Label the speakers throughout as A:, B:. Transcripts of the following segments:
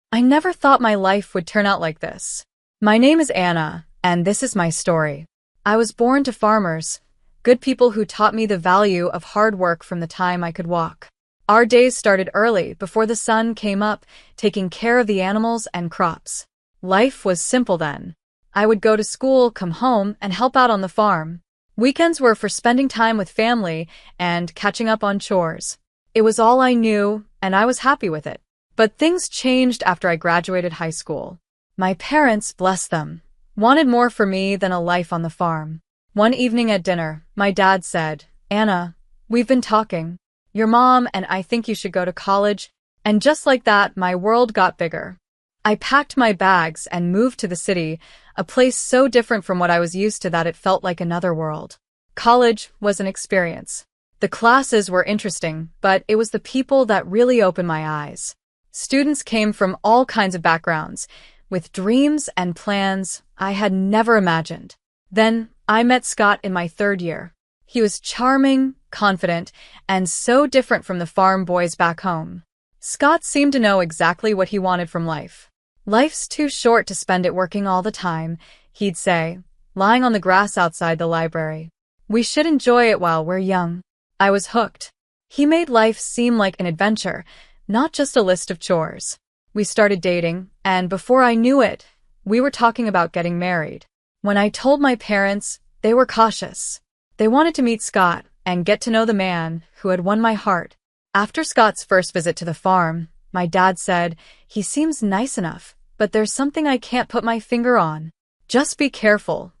A: I never thought my life would turn out like this. My name is Anna, and this is my story. I was born to farmers, good people who taught me the value of hard work from the time I could walk. Our days started early, before the sun came up, taking care of the animals and crops. Life was simple then. I would go to school, come home, and help out on the farm. Weekends were for spending time with family and catching up on chores. It was all I knew, and I was happy with it. But things changed after I graduated high school. My parents, bless them, wanted more for me than a life on the farm. One evening at dinner, my dad said, "Anna, we've been talking. Your mom and I think you should go to college." And just like that, my world got bigger. I packed my bags and moved to the city, a place so different from what I was used to that it felt like another world. College was an experience. The classes were interesting, but it was the people that really opened my eyes. Students came from all kinds of backgrounds, with dreams and plans I had never imagined. Then I met Scott in my third year. He was charming, confident, and so different from the farm boys back home. Scott seemed to know exactly what he wanted from life. "Life's too short to spend it working all the time," he'd say, lying on the grass outside the library. "We should enjoy it while we're young." I was hooked. He made life seem like an adventure, not just a list of chores. We started dating, and before I knew it, we were talking about getting married. When I told my parents, they were cautious. They wanted to meet Scott and get to know the man who had won my heart. After Scott's first visit to the farm, my dad said, "He seems nice enough, but there's something I can't put my finger on. Just be careful,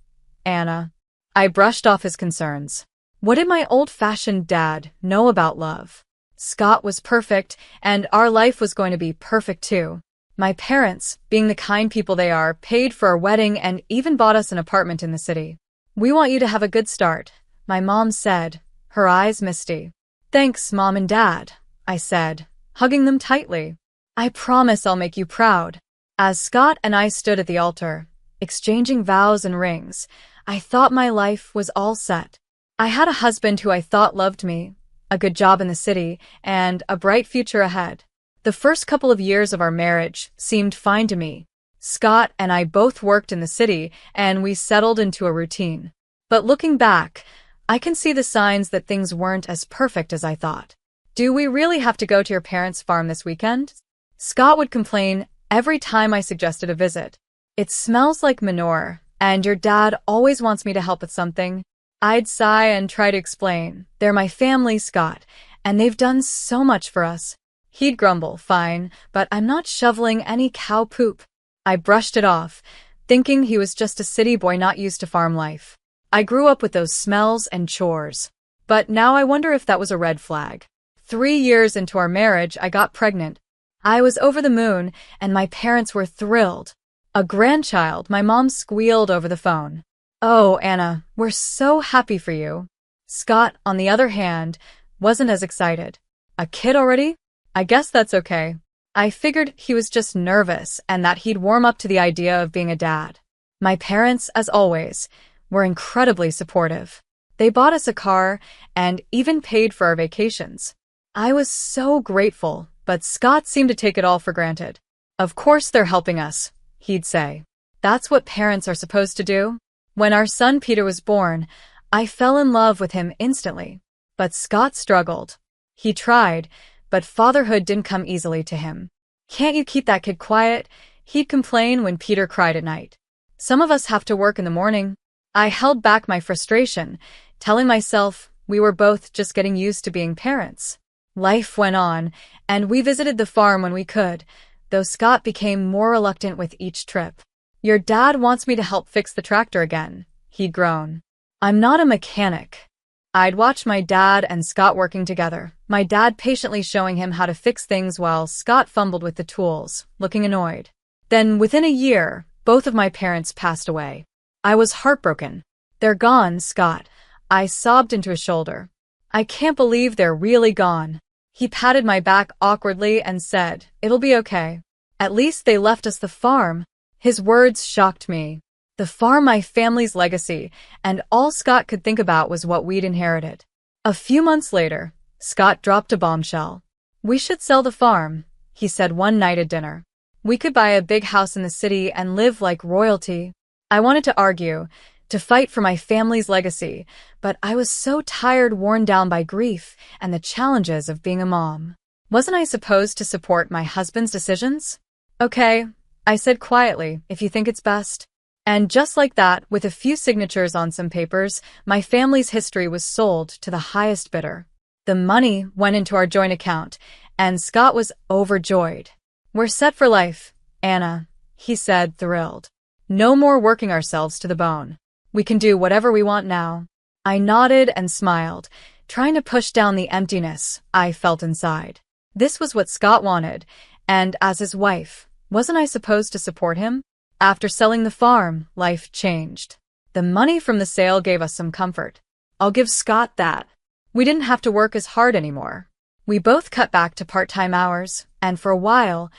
A: Anna." I brushed off his concerns. What did my old-fashioned dad know about love? Scott was perfect, and our life was going to be perfect too. My parents, being the kind people they are, paid for our wedding and even bought us an apartment in the city. "We want you to have a good start," my mom said, her eyes misty. "Thanks, Mom and Dad," I said, hugging them tightly. "I promise I'll make you proud." As Scott and I stood at the altar, exchanging vows and rings, I thought my life was all set. I had a husband who I thought loved me, a good job in the city, and a bright future ahead. The first couple of years of our marriage seemed fine to me. Scott and I both worked in the city, and we settled into a routine. But looking back, I can see the signs that things weren't as perfect as I thought. "Do we really have to go to your parents' farm this weekend?" Scott would complain every time I suggested a visit. "It smells like manure, and your dad always wants me to help with something." I'd sigh and try to explain, "They're my family, Scott, and they've done so much for us." He'd grumble, "Fine, but I'm not shoveling any cow poop." I brushed it off, thinking he was just a city boy not used to farm life. I grew up with those smells and chores. But now I wonder if that was a red flag. 3 years into our marriage, I got pregnant. I was over the moon, and my parents were thrilled. "A grandchild," my mom squealed over the phone. "Oh, Anna, we're so happy for you." Scott, on the other hand, wasn't as excited. "A kid already? I guess that's okay." I figured he was just nervous and that he'd warm up to the idea of being a dad. My parents, as always, were incredibly supportive. They bought us a car and even paid for our vacations. I was so grateful, but Scott seemed to take it all for granted. "Of course they're helping us," he'd say. "That's what parents are supposed to do." When our son Peter was born, I fell in love with him instantly. But Scott struggled. He tried, but fatherhood didn't come easily to him. "Can't you keep that kid quiet?" he'd complain when Peter cried at night. "Some of us have to work in the morning." I held back my frustration, telling myself we were both just getting used to being parents. Life went on, and we visited the farm when we could, though Scott became more reluctant with each trip. "Your dad wants me to help fix the tractor again," he'd groan. "I'm not a mechanic." I'd watch my dad and Scott working together, my dad patiently showing him how to fix things while Scott fumbled with the tools, looking annoyed. Then, within a year, both of my parents passed away. I was heartbroken. "They're gone, Scott," I sobbed into his shoulder. "I can't believe they're really gone." He patted my back awkwardly and said, "It'll be okay. At least they left us the farm." His words shocked me. The farm, my family's legacy, and all Scott could think about was what we'd inherited. A few months later, Scott dropped a bombshell. "We should sell the farm," he said one night at dinner. We could buy a big house in the city and live like royalty. I wanted to argue, to fight for my family's legacy, but I was so tired, worn down by grief and the challenges of being a mom. Wasn't I supposed to support my husband's decisions? Okay, I said quietly, if you think it's best. And just like that, with a few signatures on some papers, my family's history was sold to the highest bidder. The money went into our joint account, and Scott was overjoyed. We're set for life, Anna, he said, thrilled. No more working ourselves to the bone. We can do whatever we want now. I nodded and smiled, trying to push down the emptiness I felt inside. This was what Scott wanted, and as his wife, wasn't I supposed to support him? After selling the farm, life changed. The money from the sale gave us some comfort. I'll give Scott that. We didn't have to work as hard anymore. We both cut back to part-time hours, and for a while,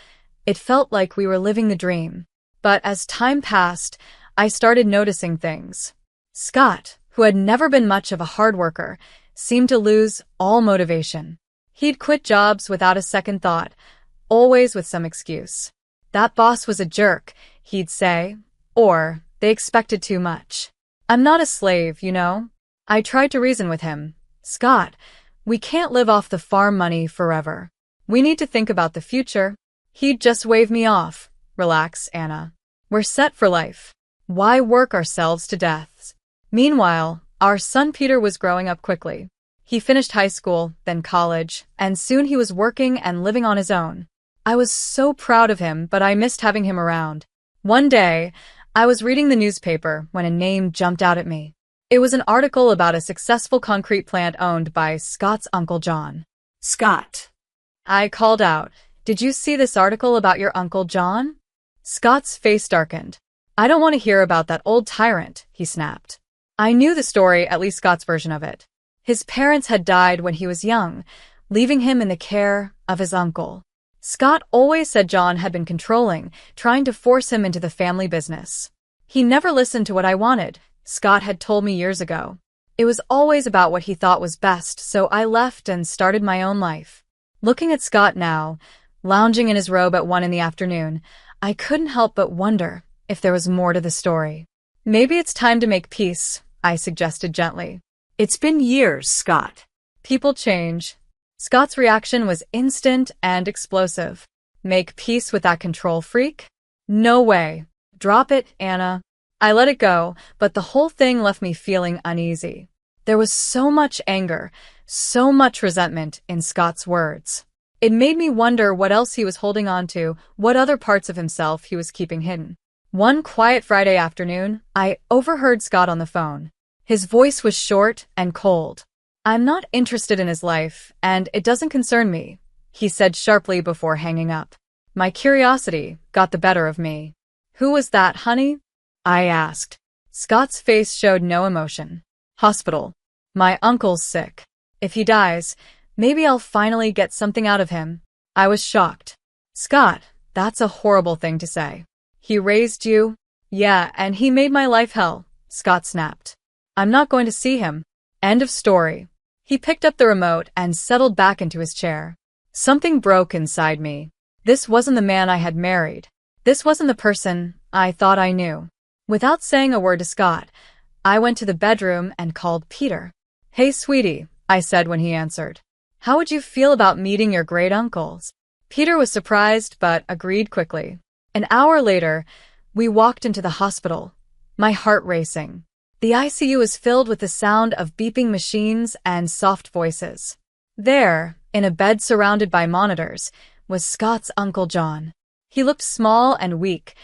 A: it felt like we were living the dream. But as time passed, I started noticing things. Scott, who had never been much of a hard worker, seemed to lose all motivation. He'd quit jobs without a second thought, always with some excuse. That boss was a jerk, he'd say, or they expected too much. I'm not a slave, you know? I tried to reason with him. Scott, we can't live off the farm money forever. We need to think about the future. He'd just wave me off. Relax, Anna. We're set for life. Why work ourselves to death? Meanwhile, our son Peter was growing up quickly. He finished high school, then college, and soon he was working and living on his own. I was so proud of him, but I missed having him around. One day, I was reading the newspaper when a name jumped out at me. It was an article about a successful concrete plant owned by Scott's Uncle John.
B: Scott.
A: I called out, "Did you see this article about your Uncle John?" Scott's face darkened. "I don't want to hear about that old tyrant," he snapped. I knew the story, at least Scott's version of it. His parents had died when he was young, leaving him in the care of his uncle. Scott always said John had been controlling, trying to force him into the family business. He never listened to what I wanted, Scott had told me years ago. It was always about what he thought was best, so I left and started my own life. Looking at Scott now, lounging in his robe at 1 p.m, I couldn't help but wonder if there was more to the story. Maybe it's time to make peace, I suggested gently.
B: It's been years, Scott.
A: People change. Scott's reaction was instant and explosive. Make peace with that control freak? No way. Drop it, Anna. I let it go, but the whole thing left me feeling uneasy. There was so much anger, so much resentment in Scott's words. It made me wonder what else he was holding on to, what other parts of himself he was keeping hidden. One quiet Friday afternoon, I overheard Scott on the phone. His voice was short and cold. "I'm not interested in his life, and it doesn't concern me," he said sharply before hanging up. My curiosity got the better of me. "Who was that, honey?" I asked. Scott's face showed no emotion. "Hospital. My uncle's sick. If he dies, maybe I'll finally get something out of him." I was shocked. "Scott, that's a horrible thing to say." "He raised you?" "Yeah, and he made my life hell," Scott snapped. "I'm not going to see him. End of story." He picked up the remote and settled back into his chair. Something broke inside me. This wasn't the man I had married. This wasn't the person I thought I knew. Without saying a word to Scott, I went to the bedroom and called Peter. "Hey, sweetie," I said when he answered. "How would you feel about meeting your great uncles?" Peter was surprised but agreed quickly. An hour later, we walked into the hospital, my heart racing. The ICU was filled with the sound of beeping machines and soft voices. There, in a bed surrounded by monitors, was Scott's Uncle John. He looked small and weak,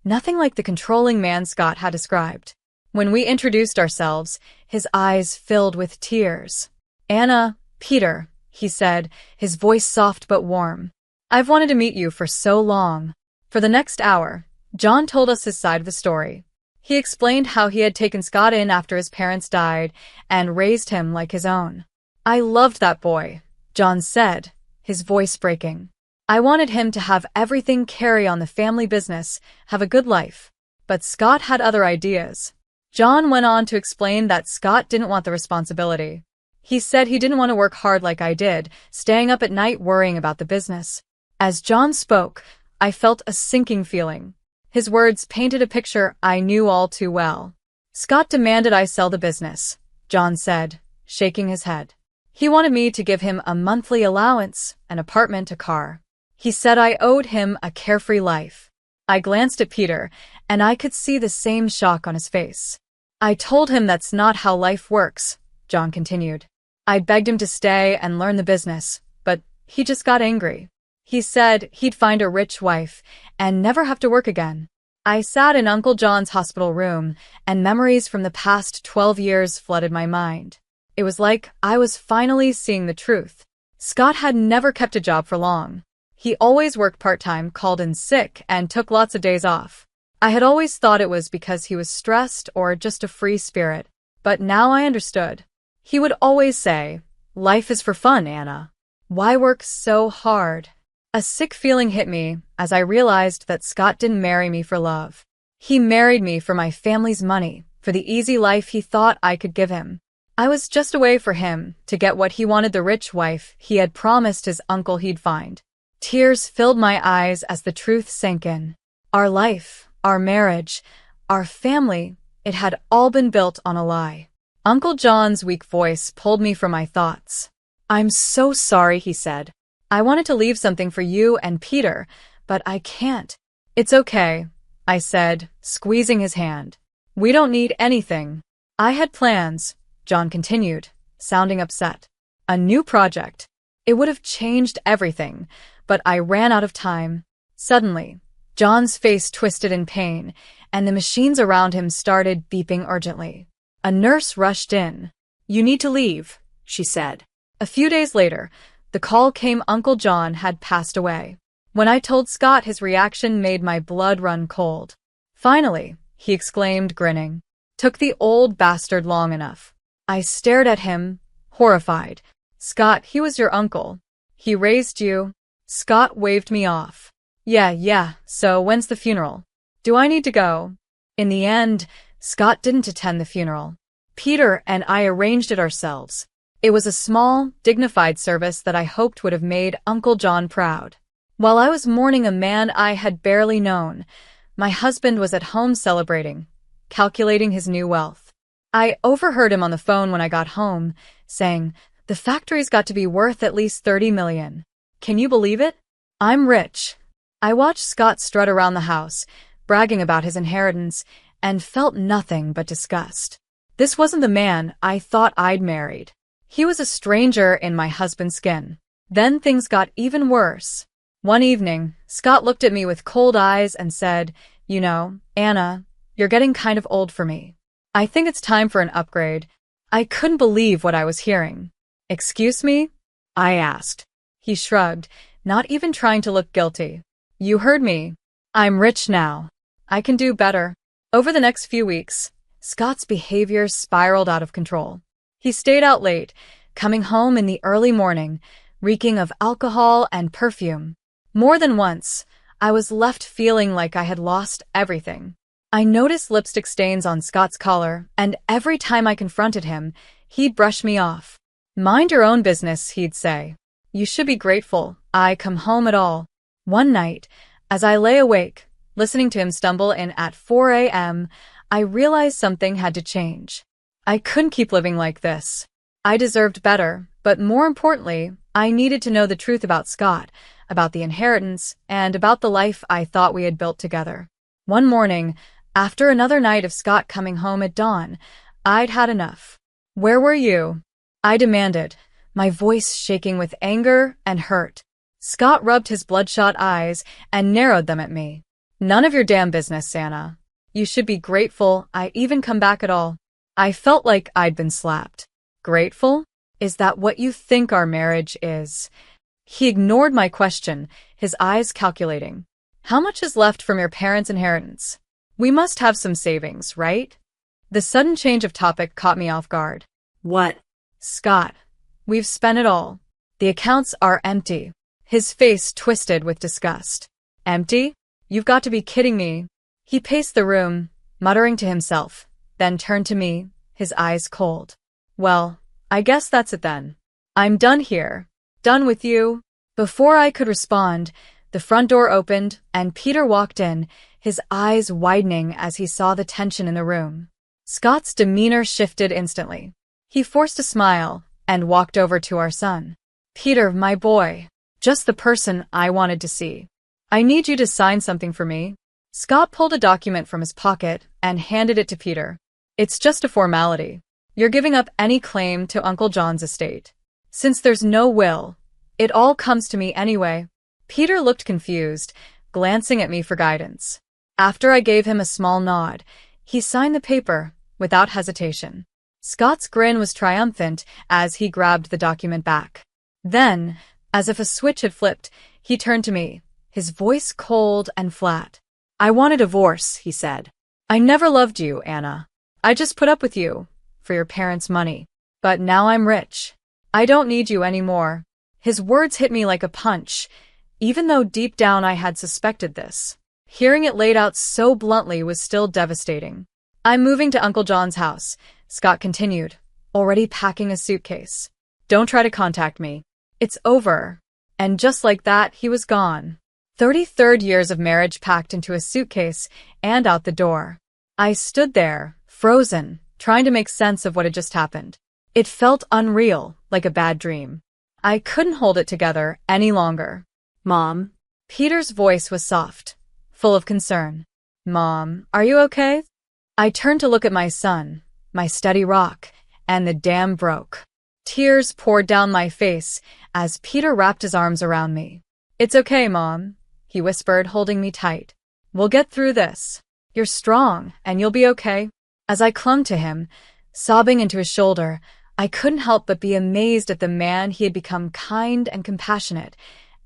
A: nothing like the controlling man Scott had described. When we introduced ourselves, his eyes filled with tears. "Anna, Peter," he said, his voice soft but warm. "I've wanted to meet you for so long." For the next hour, John told us his side of the story. He explained how he had taken Scott in after his parents died and raised him like his own. "I loved that boy," John said, his voice breaking. "I wanted him to have everything, carry on the family business, have a good life. But Scott had other ideas." John went on to explain that Scott didn't want the responsibility. He said he didn't want to work hard like I did, staying up at night worrying about the business. As John spoke, I felt a sinking feeling. His words painted a picture I knew all too well. Scott demanded I sell the business, John said, shaking his head. He wanted me to give him a monthly allowance, an apartment, a car. He said I owed him a carefree life. I glanced at Peter, and I could see the same shock on his face. I told him that's not how life works, John continued. I begged him to stay and learn the business, but he just got angry. He said he'd find a rich wife and never have to work again. I sat in Uncle John's hospital room, and memories from the past 12 years flooded my mind. It was like I was finally seeing the truth. Scott had never kept a job for long. He always worked part-time, called in sick, and took lots of days off. I had always thought it was because he was stressed or just a free spirit, but now I understood. He would always say, "Life is for fun, Anna. Why work so hard?" A sick feeling hit me as I realized that Scott didn't marry me for love. He married me for my family's money, for the easy life he thought I could give him. I was just a way for him to get what he wanted, the rich wife he had promised his uncle he'd find. Tears filled my eyes as the truth sank in. Our life, our marriage, our family, it had all been built on a lie. Uncle John's weak voice pulled me from my thoughts. "I'm so sorry," he said. "I wanted to leave something for you and Peter, but I can't." "It's okay," I said, squeezing his hand. "We don't need anything." "I had plans," John continued, sounding upset. "A new project. It would have changed everything, but I ran out of time." Suddenly, John's face twisted in pain, and the machines around him started beeping urgently. A nurse rushed in. "You need to leave," she said. A few days later, the call came. Uncle John had passed away. When I told Scott, his reaction made my blood run cold. "Finally," he exclaimed, grinning. "Took the old bastard long enough." I stared at him, horrified. "Scott, he was your uncle. He raised you." Scott waved me off. Yeah, so when's the funeral? Do I need to go?" In the end, Scott didn't attend the funeral. Peter and I arranged it ourselves. It was a small, dignified service that I hoped would have made Uncle John proud. While I was mourning a man I had barely known, my husband was at home celebrating, calculating his new wealth. I overheard him on the phone when I got home, saying, "The factory's got to be worth at least $30 million. Can you believe it? I'm rich." I watched Scott strut around the house, bragging about his inheritance, and felt nothing but disgust. This wasn't the man I thought I'd married. He was a stranger in my husband's skin. Then things got even worse. One evening, Scott looked at me with cold eyes and said, "You know, Anna, you're getting kind of old for me. I think it's time for an upgrade." I couldn't believe what I was hearing. "Excuse me?" I asked. He shrugged, not even trying to look guilty. "You heard me. I'm rich now. I can do better." Over the next few weeks, Scott's behavior spiraled out of control. He stayed out late, coming home in the early morning, reeking of alcohol and perfume. More than once, I was left feeling like I had lost everything. I noticed lipstick stains on Scott's collar, and every time I confronted him, he'd brush me off. "Mind your own business," he'd say. "You should be grateful I come home at all." One night, as I lay awake, listening to him stumble in at 4 a.m., I realized something had to change. I couldn't keep living like this. I deserved better, but more importantly, I needed to know the truth about Scott, about the inheritance, and about the life I thought we had built together. One morning, after another night of Scott coming home at dawn, I'd had enough. "Where were you?" I demanded, my voice shaking with anger and hurt. Scott rubbed his bloodshot eyes and narrowed them at me. "None of your damn business, Anna. You should be grateful I even come back at all." I felt like I'd been slapped. "Grateful? Is that what you think our marriage is?" He ignored my question, his eyes calculating. "How much is left from your parents' inheritance? We must have some savings, right?" The sudden change of topic caught me off guard.
B: "What?"
A: "Scott, we've spent it all. The accounts are empty." His face twisted with disgust. "Empty? You've got to be kidding me." He paced the room, muttering to himself, then turned to me, his eyes cold. "Well, I guess that's it then. I'm done here. Done with you." Before I could respond, The front door opened, and Peter walked in, his eyes widening as he saw the tension in the room. Scott's demeanor shifted instantly. He forced a smile and walked over to our son. "Peter, my boy. Just the person I wanted to see. I need you to sign something for me." Scott pulled a document from his pocket and handed it to Peter. "It's just a formality. You're giving up any claim to Uncle John's estate. Since there's no will, it all comes to me anyway." Peter looked confused, glancing at me for guidance. After I gave him a small nod, he signed the paper without hesitation. Scott's grin was triumphant as he grabbed the document back. Then, as if a switch had flipped, he turned to me, his voice cold and flat. "I want a divorce," he said. "I never loved you, Anna. I just put up with you for your parents' money. But now I'm rich. I don't need you anymore." His words hit me like a punch, even though deep down I had suspected this. Hearing it laid out so bluntly was still devastating. "I'm moving to Uncle John's house," Scott continued, already packing a suitcase. "Don't try to contact me. It's over." And just like that, he was gone. 33rd years of marriage packed into a suitcase and out the door. I stood there, frozen, trying to make sense of what had just happened. It felt unreal, like a bad dream. I couldn't hold it together any longer.
B: "Mom?"
A: Peter's voice was soft, full of concern. "Mom, are you okay?" I turned to look at my son, my steady rock, and the dam broke. Tears poured down my face as Peter wrapped his arms around me. "It's okay, Mom," he whispered, holding me tight. "We'll get through this. You're strong, and you'll be okay." As I clung to him, sobbing into his shoulder, I couldn't help but be amazed at the man he had become, kind and compassionate,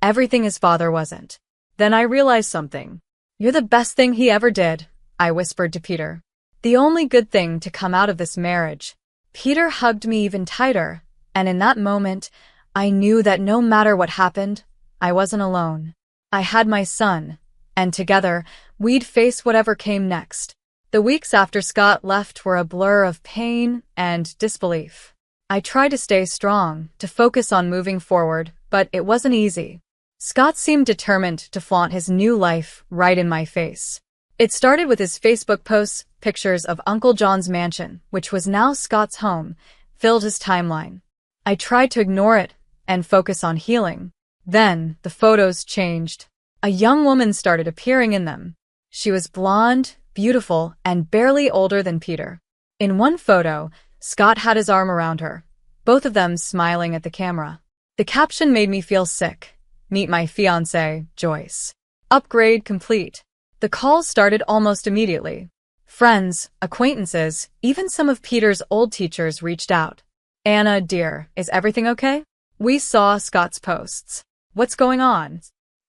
A: everything his father wasn't. Then I realized something. "You're the best thing he ever did," I whispered to Peter. "The only good thing to come out of this marriage." Peter hugged me even tighter, and in that moment, I knew that no matter what happened, I wasn't alone. I had my son, and together, we'd face whatever came next. The weeks after Scott left were a blur of pain and disbelief. I tried to stay strong, to focus on moving forward, but it wasn't easy. Scott seemed determined to flaunt his new life right in my face. It started with his Facebook posts, pictures of Uncle John's mansion, which was now Scott's home, filled his timeline. I tried to ignore it and focus on healing. Then, the photos changed. A young woman started appearing in them. She was blonde, beautiful, and barely older than Peter. In one photo, Scott had his arm around her, both of them smiling at the camera. The caption made me feel sick. "Meet my fiancée, Joyce. Upgrade complete." The calls started almost immediately. Friends, acquaintances, even some of Peter's old teachers reached out. "Anna, dear, is everything okay? We saw Scott's posts. What's going on?"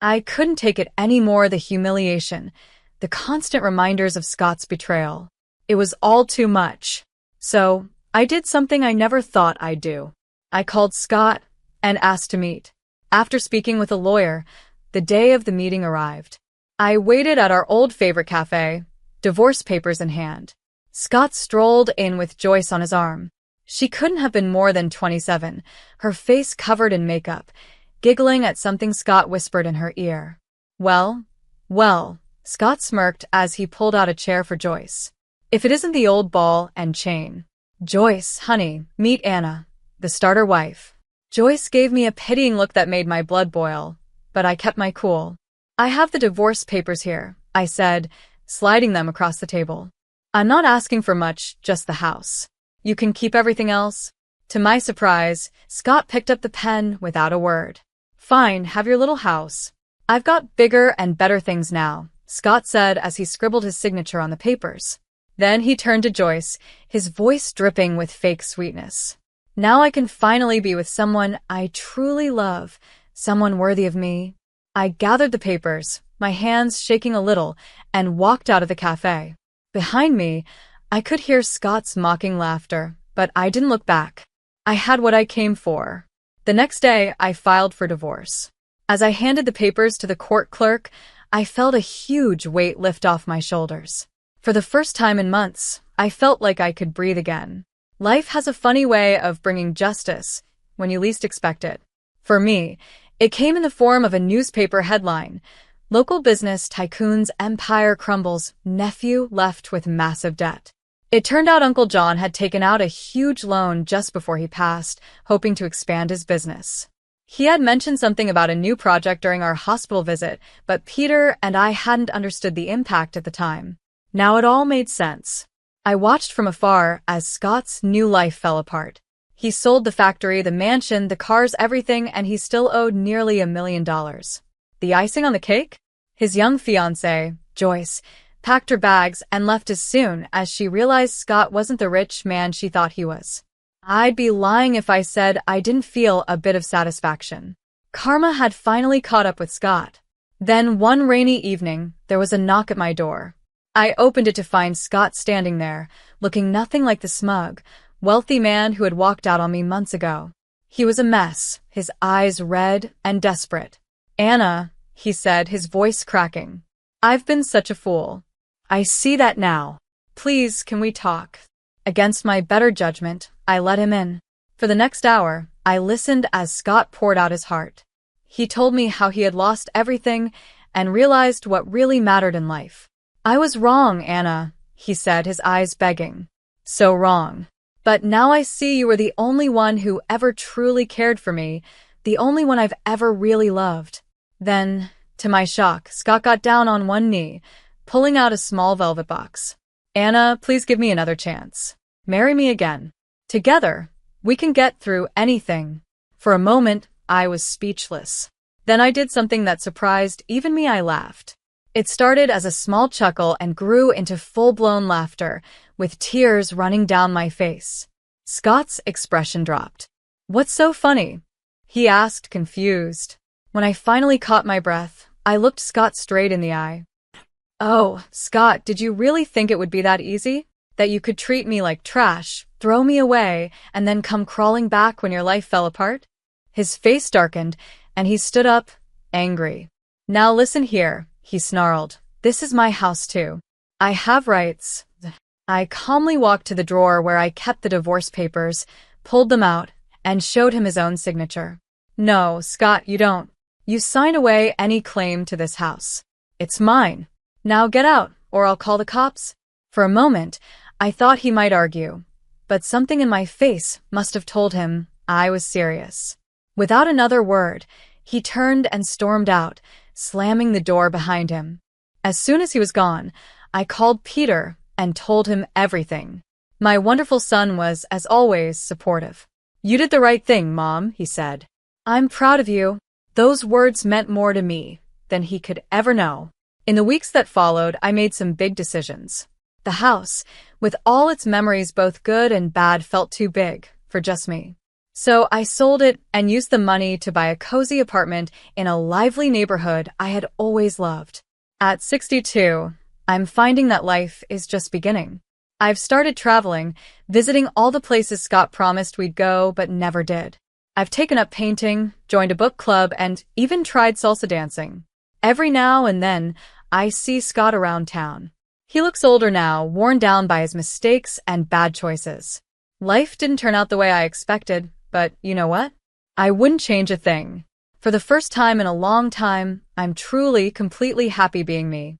A: I couldn't take it anymore, the humiliation, the constant reminders of Scott's betrayal. It was all too much. So, I did something I never thought I'd do. I called Scott and asked to meet. After speaking with a lawyer, the day of the meeting arrived. I waited at our old favorite cafe, divorce papers in hand. Scott strolled in with Joyce on his arm. She couldn't have been more than 27, her face covered in makeup, giggling at something Scott whispered in her ear. Well, Scott smirked as he pulled out a chair for Joyce. "If it isn't the old ball and chain." "Joyce, honey, meet Anna, the starter wife." Joyce gave me a pitying look that made my blood boil, but I kept my cool. "I have the divorce papers here," I said, sliding them across the table. "I'm not asking for much, just the house. You can keep everything else." To my surprise, Scott picked up the pen without a word. "Fine, have your little house. I've got bigger and better things now," Scott said as he scribbled his signature on the papers. Then he turned to Joyce, his voice dripping with fake sweetness. "Now I can finally be with someone I truly love, someone worthy of me." I gathered the papers, my hands shaking a little, and walked out of the cafe. Behind me, I could hear Scott's mocking laughter, but I didn't look back. I had what I came for. The next day, I filed for divorce. As I handed the papers to the court clerk, I felt a huge weight lift off my shoulders. For the first time in months, I felt like I could breathe again. Life has a funny way of bringing justice when you least expect it. For me, It came in the form of a newspaper headline: "Local business tycoon's empire crumbles, nephew left with massive debt." It turned out Uncle John had taken out a huge loan just before he passed, hoping to expand his business. He had mentioned something about a new project during our hospital visit, but Peter and I hadn't understood the impact at the time. Now it all made sense. I watched from afar as Scott's new life fell apart. He sold the factory, the mansion, the cars, everything, and he still owed nearly $1 million. The icing on the cake? His young fiancée, Joyce, packed her bags and left as soon as she realized Scott wasn't the rich man she thought he was. I'd be lying if I said I didn't feel a bit of satisfaction. Karma had finally caught up with Scott. Then one rainy evening, there was a knock at my door. I opened it to find Scott standing there, looking nothing like the smug, wealthy man who had walked out on me months ago. He was a mess, his eyes red and desperate. "Anna," he said, his voice cracking. "I've been such a fool. I see that now. Please, can we talk?" Against my better judgment, I let him in. For the next hour, I listened as Scott poured out his heart. He told me how he had lost everything and realized what really mattered in life. "I was wrong, Anna," he said, his eyes begging. "So wrong. But now I see you were the only one who ever truly cared for me, the only one I've ever really loved." Then, to my shock, Scott got down on one knee, pulling out a small velvet box. "Anna, please give me another chance. Marry me again. Together, we can get through anything." For a moment, I was speechless. Then I did something that surprised even me. I laughed. It started as a small chuckle and grew into full-blown laughter, with tears running down my face. Scott's expression dropped. "What's so funny?" he asked, confused. When I finally caught my breath, I looked Scott straight in the eye. "Oh, Scott, did you really think it would be that easy? That you could treat me like trash, throw me away, and then come crawling back when your life fell apart?" His face darkened, and he stood up, angry. "Now listen here," he snarled. "This is my house too. I have rights." I calmly walked to the drawer where I kept the divorce papers, pulled them out, and showed him his own signature. "No, Scott, you don't. You sign away any claim to this house. It's mine. Now get out, or I'll call the cops." For a moment, I thought he might argue, but something in my face must have told him I was serious. Without another word, he turned and stormed out, slamming the door behind him. As soon as he was gone, I called Peter and told him everything. My wonderful son was, as always, supportive. "You did the right thing, Mom," he said. "I'm proud of you." Those words meant more to me than he could ever know. In the weeks that followed, I made some big decisions. The house, with all its memories, both good and bad, felt too big for just me. So I sold it and used the money to buy a cozy apartment in a lively neighborhood I had always loved. At 62, I'm finding that life is just beginning. I've started traveling, visiting all the places Scott promised we'd go but never did. I've taken up painting, joined a book club, and even tried salsa dancing. Every now and then, I see Scott around town. He looks older now, worn down by his mistakes and bad choices. Life didn't turn out the way I expected, but you know what? I wouldn't change a thing. For the first time in a long time, I'm truly, completely happy being me.